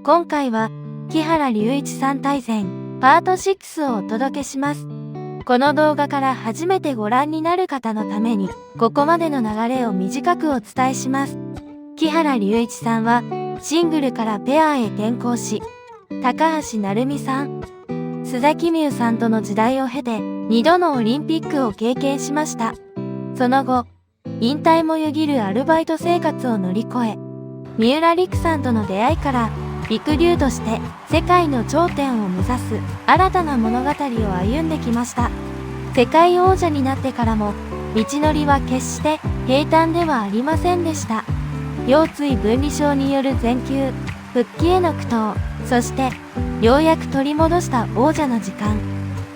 今回は木原龍一さん対戦パート6をお届けします。この動画から初めてご覧になる方のためにここまでの流れを短くお伝えします。木原龍一さんはシングルからペアへ転向し、高橋成美さん、須崎美優さんとの時代を経て2度のオリンピックを経験しました。その後、引退もよぎるアルバイト生活を乗り越え、三浦璃来さんとの出会いから陸竜として世界の頂点を目指す新たな物語を歩んできました。世界王者になってからも道のりは決して平坦ではありませんでした。腰椎分離症による全休、復帰への苦闘、そしてようやく取り戻した王者の時間。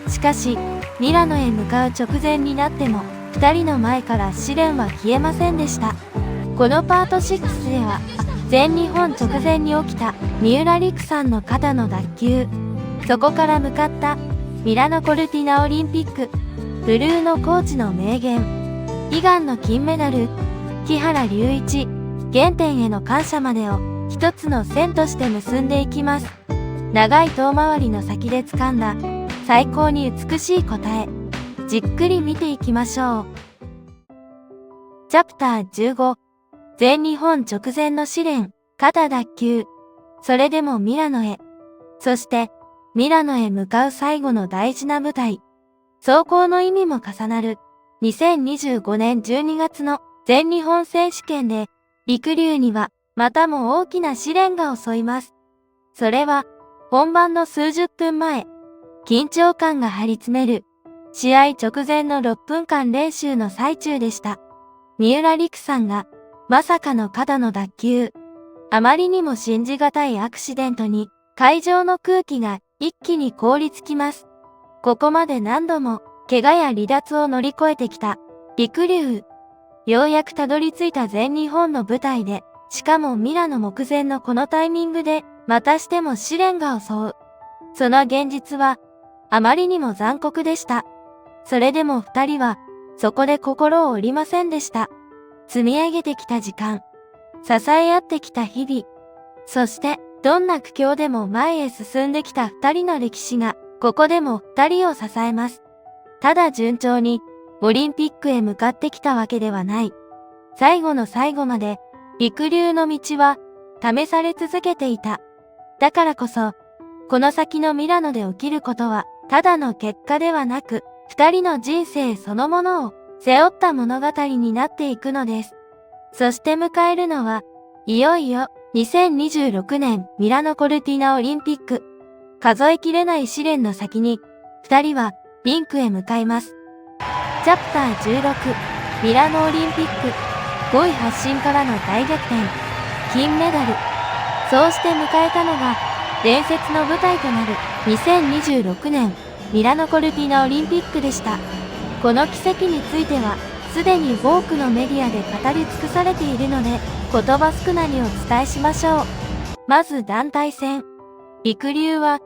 しかしミラノへ向かう直前になっても2人の前から試練は消えませんでした。このパート6では全日本直前に起きた三浦璃来さんの肩の脱臼、そこから向かったミラノコルティナオリンピック、ブルーのコーチの名言、悲願の金メダル、木原龍一、原点への感謝までを一つの線として結んでいきます。長い遠回りの先で掴んだ最高に美しい答え、じっくり見ていきましょう。チャプター15、全日本直前の試練、肩脱臼。それでもミラノへ。そしてミラノへ向かう最後の大事な舞台。走行の意味も重なる2025年12月の全日本選手権で、陸竜にはまたも大きな試練が襲います。それは本番の数十分前、緊張感が張り詰める試合直前の6分間練習の最中でした。三浦璃来さんがまさかの肩の脱臼。あまりにも信じがたいアクシデントに会場の空気が一気に凍りつきます。ここまで何度も怪我や離脱を乗り越えてきた陸竜。ようやくたどり着いた全日本の舞台で、しかもミラノ目前のこのタイミングでまたしても試練が襲う。その現実はあまりにも残酷でした。それでも2人はそこで心を折りませんでした。積み上げてきた時間、支え合ってきた日々、そしてどんな苦境でも前へ進んできた2人の歴史がここでも2人を支えます。ただ順調にオリンピックへ向かってきたわけではない。最後の最後まで陸竜の道は試され続けていた。だからこそこの先のミラノで起きることはただの結果ではなく、2人の人生そのものを背負った物語になっていくのです。そして迎えるのは、いよいよ2026年ミラノコルティナオリンピック。数えきれない試練の先に、2人はリンクへ向かいます。チャプター16、ミラノオリンピック。5位発進からの大逆転。金メダル。そうして迎えたのが、伝説の舞台となる2026年ミラノコルティナオリンピックでした。この奇跡については、すでに多くのメディアで語り尽くされているので、言葉少なにお伝えしましょう。まず団体戦。陸竜は、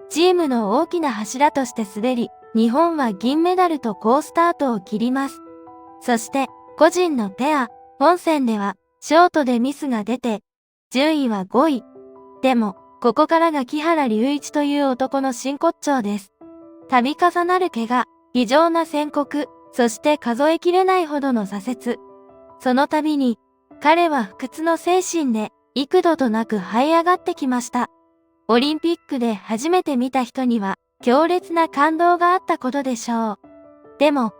チームの大きな柱として滑り、日本は銀メダルと好スタートを切ります。そして、個人のペア、本戦では、ショートでミスが出て、順位は5位。でも、ここからが木原龍一という男の真骨頂です。度重なる怪我、異常な宣告、そして数えきれないほどの挫折。その度に、彼は不屈の精神で幾度となく這い上がってきました。オリンピックで初めて見た人には強烈な感動があったことでしょう。でも、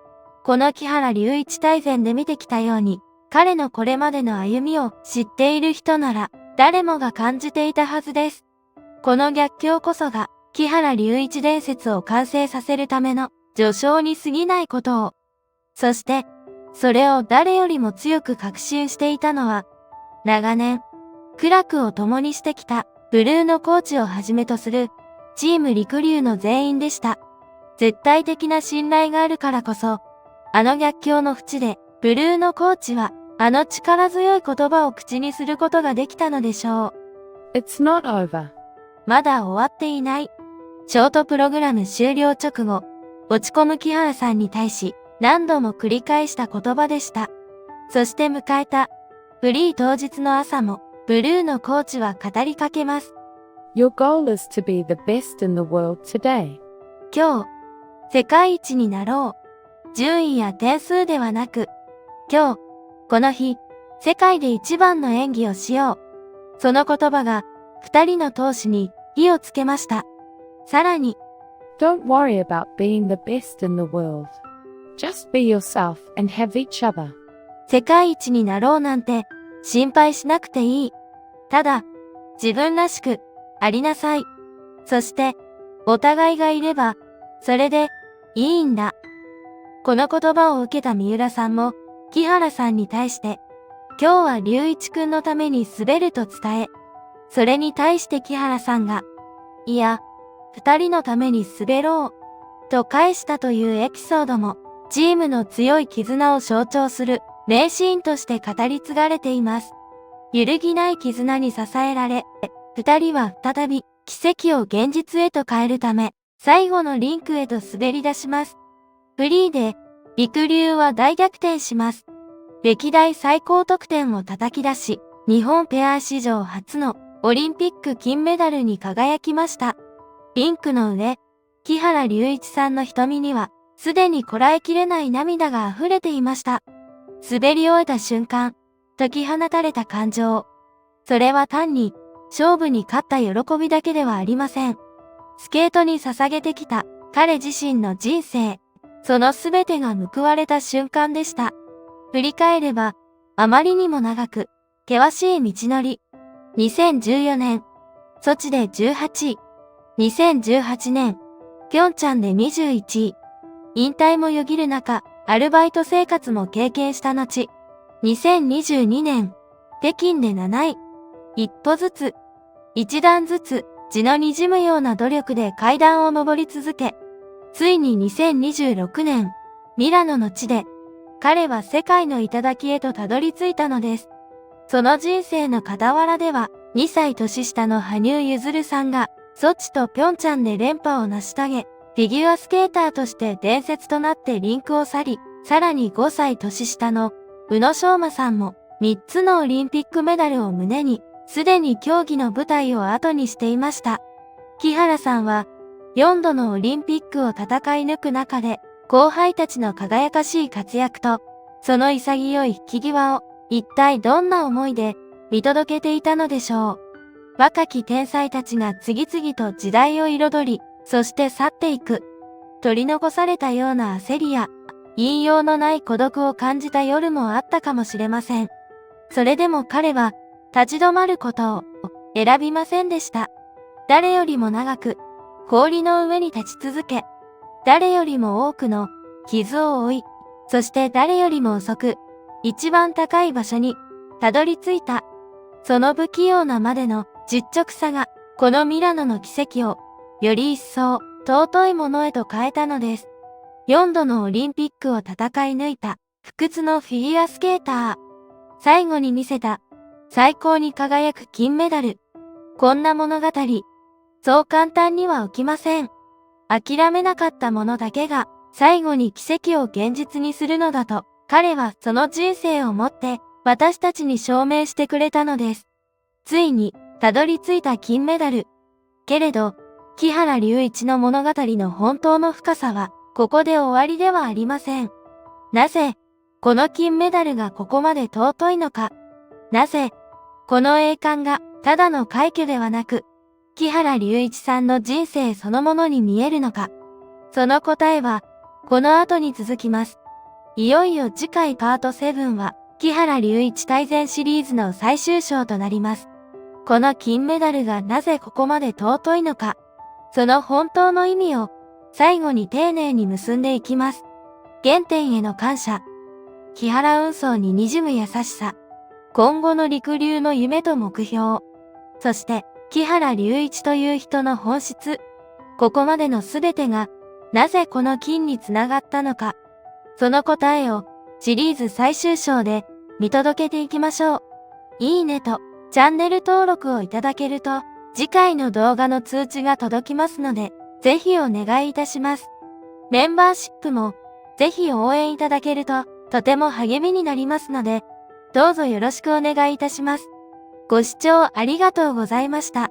この木原龍一大戦で見てきたように、彼のこれまでの歩みを知っている人なら、誰もが感じていたはずです。この逆境こそが、木原龍一伝説を完成させるための序章に過ぎないことを。そして、それを誰よりも強く確信していたのは、長年、苦楽を共にしてきたブルーのコーチをはじめとするチーム陸竜の全員でした。絶対的な信頼があるからこそ、あの逆境の淵でブルーのコーチはあの力強い言葉を口にすることができたのでしょう。It's not over. まだ終わっていない。ショートプログラム終了直後、落ち込む木原さんに対し何度も繰り返した言葉でした。そして迎えたフリー当日の朝もブルーのコーチは語りかけます。Your goal is to be the best in the world today. 今日、世界一になろう。順位や点数ではなく、今日、この日、世界で一番の演技をしよう。その言葉が、二人の闘志に火をつけました。さらに、Don't worry about being the best in the world. Just be yourself and have each other. 世界一になろうなんて、心配しなくていい。ただ、自分らしく、ありなさい。そして、お互いがいれば、それで、いいんだ。この言葉を受けた三浦さんも、木原さんに対して、今日は隆一くんのために滑ると伝え、それに対して木原さんが、いや、二人のために滑ろう、と返したというエピソードも、チームの強い絆を象徴する名シーンとして語り継がれています。揺るぎない絆に支えられ、二人は再び奇跡を現実へと変えるため、最後のリンクへと滑り出します。フリーで、りくりゅうは大逆転します。歴代最高得点を叩き出し、日本ペア史上初のオリンピック金メダルに輝きました。リンクの上、木原隆一さんの瞳には、すでにこらえきれない涙が溢れていました。滑り終えた瞬間、解き放たれた感情。それは単に、勝負に勝った喜びだけではありません。スケートに捧げてきた彼自身の人生、そのすべてが報われた瞬間でした。振り返れば、あまりにも長く、険しい道のり。2014年、ソチで18位。2018年、ピョンチャンで21位。引退もよぎる中、アルバイト生活も経験した後、2022年、北京で7位。一歩ずつ、一段ずつ、地の滲むような努力で階段を登り続け、ついに2026年、ミラノの地で、彼は世界の頂へとたどり着いたのです。その人生の傍らでは、2歳年下の羽生結弦さんが、ソチとピョンチャンで連覇を成し遂げ、フィギュアスケーターとして伝説となってリンクを去り、さらに5歳年下の宇野昌磨さんも3つのオリンピックメダルを胸に、すでに競技の舞台を後にしていました。木原さんは4度のオリンピックを戦い抜く中で、後輩たちの輝かしい活躍と、その潔い引き際を一体どんな思いで見届けていたのでしょう。若き天才たちが次々と時代を彩り、そして去っていく。取り残されたような焦りや、言いようのない孤独を感じた夜もあったかもしれません。それでも彼は、立ち止まることを選びませんでした。誰よりも長く、氷の上に立ち続け、誰よりも多くの傷を負い、そして誰よりも遅く、一番高い場所にたどり着いた。その不器用なまでの実直さが、このミラノの奇跡を、より一層尊いものへと変えたのです。4度のオリンピックを戦い抜いた不屈のフィギュアスケーター。最後に見せた最高に輝く金メダル。こんな物語、そう簡単には起きません。諦めなかった者だけが最後に奇跡を現実にするのだと、彼はその人生をもって私たちに証明してくれたのです。ついにたどり着いた金メダル。けれど、木原隆一の物語の本当の深さは、ここで終わりではありません。なぜ、この金メダルがここまで尊いのか。なぜ、この栄冠がただの快挙ではなく、木原隆一さんの人生そのものに見えるのか。その答えは、この後に続きます。いよいよ次回パート7は、木原隆一大全シリーズの最終章となります。この金メダルがなぜここまで尊いのか。その本当の意味を最後に丁寧に結んでいきます。原点への感謝。木原運送に滲む優しさ。今後の陸流の夢と目標。そして、木原隆一という人の本質。ここまでのすべてが、なぜこの金につながったのか。その答えをシリーズ最終章で見届けていきましょう。いいねとチャンネル登録をいただけると、次回の動画の通知が届きますので、ぜひお願いいたします。メンバーシップも、ぜひ応援いただけると、とても励みになりますので、どうぞよろしくお願いいたします。ご視聴ありがとうございました。